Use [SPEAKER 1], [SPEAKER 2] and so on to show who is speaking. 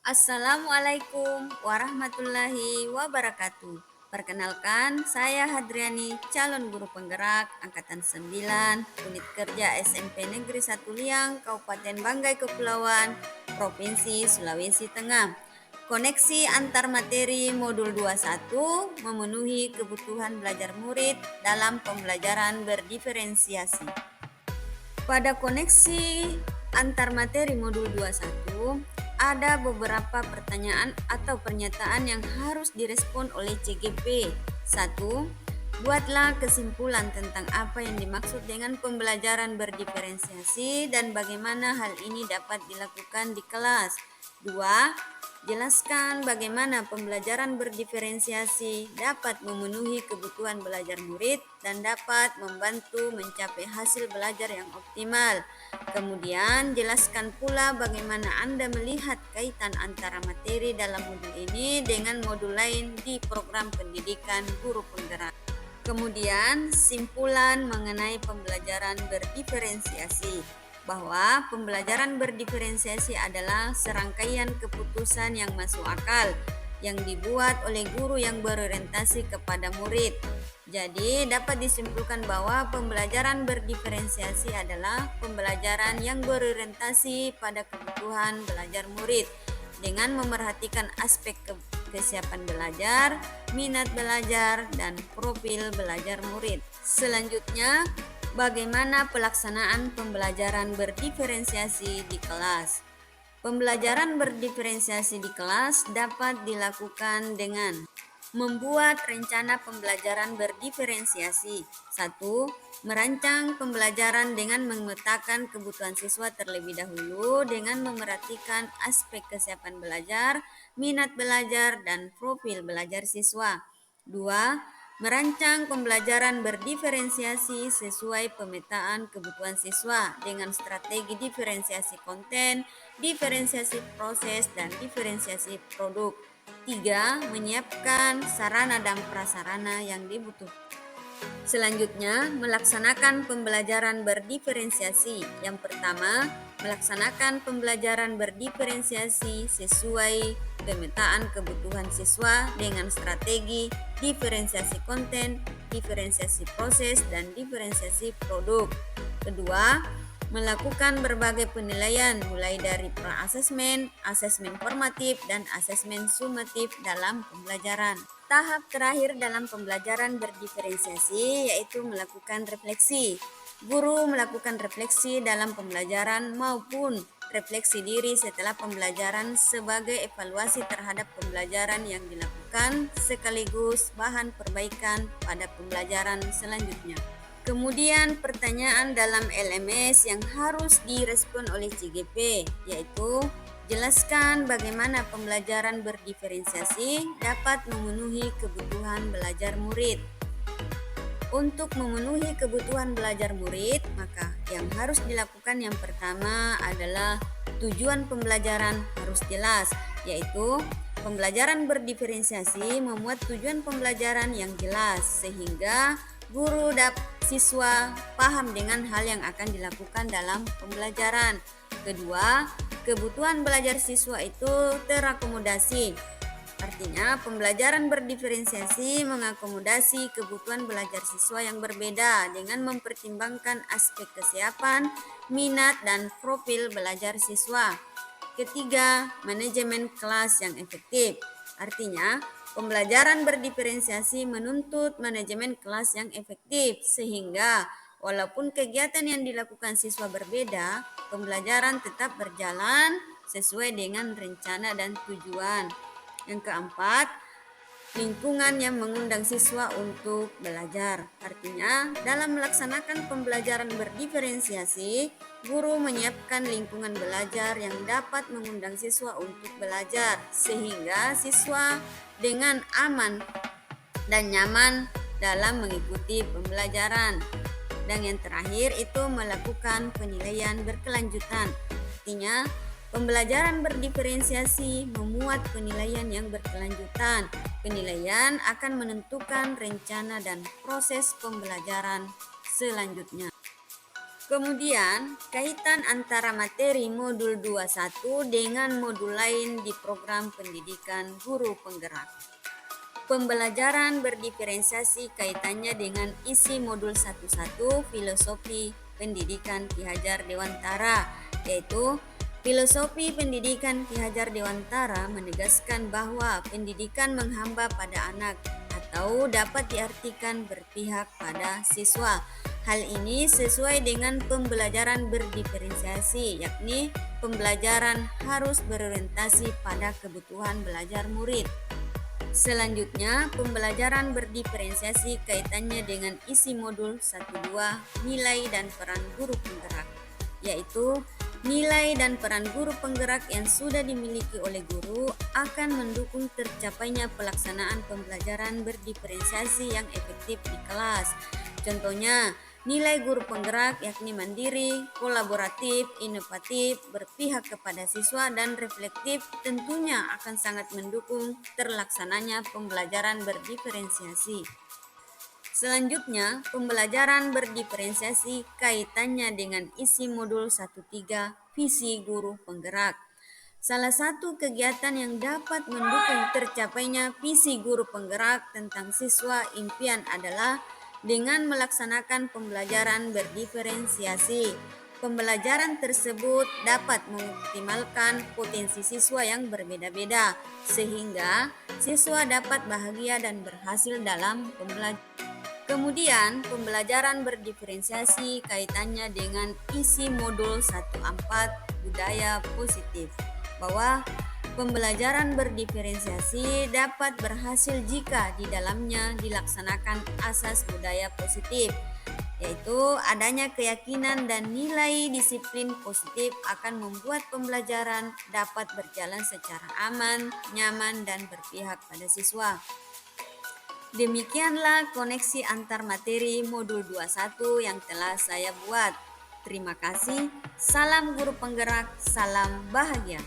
[SPEAKER 1] Assalamualaikum warahmatullahi wabarakatuh. Perkenalkan, saya Hadriani, calon guru penggerak Angkatan 9, Unit Kerja SMP Negeri 1 Liang, Kabupaten Banggai Kepulauan, Provinsi Sulawesi Tengah. Koneksi antar materi modul 21 memenuhi kebutuhan belajar murid dalam pembelajaran berdiferensiasi. Pada koneksi antar materi modul 21, ada beberapa pertanyaan atau pernyataan yang harus direspon oleh CGP. 1. Buatlah kesimpulan tentang apa yang dimaksud dengan pembelajaran berdiferensiasi dan bagaimana hal ini dapat dilakukan di kelas. 2. Jelaskan bagaimana pembelajaran berdiferensiasi dapat memenuhi kebutuhan belajar murid dan dapat membantu mencapai hasil belajar yang optimal. Kemudian, jelaskan pula bagaimana Anda melihat kaitan antara materi dalam modul ini dengan modul lain di program pendidikan guru penggerak. Kemudian, simpulan mengenai pembelajaran berdiferensiasi bahwa pembelajaran berdiferensiasi adalah serangkaian keputusan yang masuk akal yang dibuat oleh guru yang berorientasi kepada murid. Jadi, dapat disimpulkan bahwa pembelajaran berdiferensiasi adalah pembelajaran yang berorientasi pada kebutuhan belajar murid dengan memerhatikan aspek kesiapan belajar, minat belajar, dan profil belajar murid. Selanjutnya, bagaimana pelaksanaan pembelajaran berdiferensiasi di kelas? Pembelajaran berdiferensiasi di kelas dapat dilakukan dengan membuat rencana pembelajaran berdiferensiasi. 1. Merancang pembelajaran dengan memetakan kebutuhan siswa terlebih dahulu dengan memerhatikan aspek kesiapan belajar, minat belajar, dan profil belajar siswa. 2. Merancang pembelajaran berdiferensiasi sesuai pemetaan kebutuhan siswa dengan strategi diferensiasi konten, diferensiasi proses, dan diferensiasi produk. 3. Menyiapkan sarana dan prasarana yang dibutuhkan. Selanjutnya, melaksanakan pembelajaran berdiferensiasi. Yang pertama, melaksanakan pembelajaran berdiferensiasi sesuai pemetaan kebutuhan siswa dengan strategi diferensiasi konten, diferensiasi proses, dan diferensiasi produk. Kedua, melakukan berbagai penilaian mulai dari pra-asesmen, asesmen formatif, dan asesmen sumatif dalam pembelajaran. Tahap terakhir dalam pembelajaran berdiferensiasi yaitu melakukan refleksi. Guru melakukan refleksi dalam pembelajaran maupun refleksi diri setelah pembelajaran sebagai evaluasi terhadap pembelajaran yang dilakukan sekaligus bahan perbaikan pada pembelajaran selanjutnya. Kemudian pertanyaan dalam LMS yang harus direspon oleh CGP yaitu jelaskan bagaimana pembelajaran berdiferensiasi dapat memenuhi kebutuhan belajar murid. Untuk memenuhi kebutuhan belajar murid, maka yang harus dilakukan yang pertama adalah tujuan pembelajaran harus jelas, yaitu pembelajaran berdiferensiasi memuat tujuan pembelajaran yang jelas sehingga guru dan siswa paham dengan hal yang akan dilakukan dalam pembelajaran. Kedua, kebutuhan belajar siswa itu terakomodasi. Artinya, pembelajaran berdiferensiasi mengakomodasi kebutuhan belajar siswa yang berbeda dengan mempertimbangkan aspek kesiapan, minat, dan profil belajar siswa. Ketiga, manajemen kelas yang efektif. Artinya, pembelajaran berdiferensiasi menuntut manajemen kelas yang efektif sehingga walaupun kegiatan yang dilakukan siswa berbeda, pembelajaran tetap berjalan sesuai dengan rencana dan tujuan. Yang keempat, lingkungan yang mengundang siswa untuk belajar. Artinya, dalam melaksanakan pembelajaran berdiferensiasi, guru menyiapkan lingkungan belajar yang dapat mengundang siswa untuk belajar, sehingga siswa dengan aman dan nyaman dalam mengikuti pembelajaran. Dan yang terakhir itu melakukan penilaian berkelanjutan. Artinya, pembelajaran berdiferensiasi memuat penilaian yang berkelanjutan. Penilaian akan menentukan rencana dan proses pembelajaran selanjutnya. Kemudian, kaitan antara materi modul 21 dengan modul lain di program pendidikan guru penggerak. Pembelajaran berdiferensiasi kaitannya dengan isi modul 11 Filosofi Pendidikan Ki Hajar Dewantara, yaitu Filosofi Pendidikan Ki Hajar Dewantara menegaskan bahwa pendidikan menghamba pada anak atau dapat diartikan berpihak pada siswa. Hal ini sesuai dengan pembelajaran berdiferensiasi, yakni pembelajaran harus berorientasi pada kebutuhan belajar murid. Selanjutnya, pembelajaran berdiferensiasi kaitannya dengan isi modul 12 nilai dan peran guru penggerak, yaitu nilai dan peran guru penggerak yang sudah dimiliki oleh guru akan mendukung tercapainya pelaksanaan pembelajaran berdiferensiasi yang efektif di kelas. Contohnya, nilai guru penggerak yakni mandiri, kolaboratif, inovatif, berpihak kepada siswa, dan reflektif tentunya akan sangat mendukung terlaksananya pembelajaran berdiferensiasi. Selanjutnya, pembelajaran berdiferensiasi kaitannya dengan isi modul 13 visi guru penggerak. Salah satu kegiatan yang dapat mendukung tercapainya visi guru penggerak tentang siswa impian adalah dengan melaksanakan pembelajaran berdiferensiasi. Pembelajaran tersebut dapat mengoptimalkan potensi siswa yang berbeda-beda, sehingga siswa dapat bahagia dan berhasil dalam pembelajaran. Kemudian, pembelajaran berdiferensiasi kaitannya dengan isi modul 14 budaya positif, bahwa pembelajaran berdiferensiasi dapat berhasil jika di dalamnya dilaksanakan asas budaya positif, yaitu adanya keyakinan dan nilai disiplin positif akan membuat pembelajaran dapat berjalan secara aman, nyaman, dan berpihak pada siswa. Demikianlah koneksi antar materi modul 21 yang telah saya buat. Terima kasih. Salam guru penggerak, salam bahagia.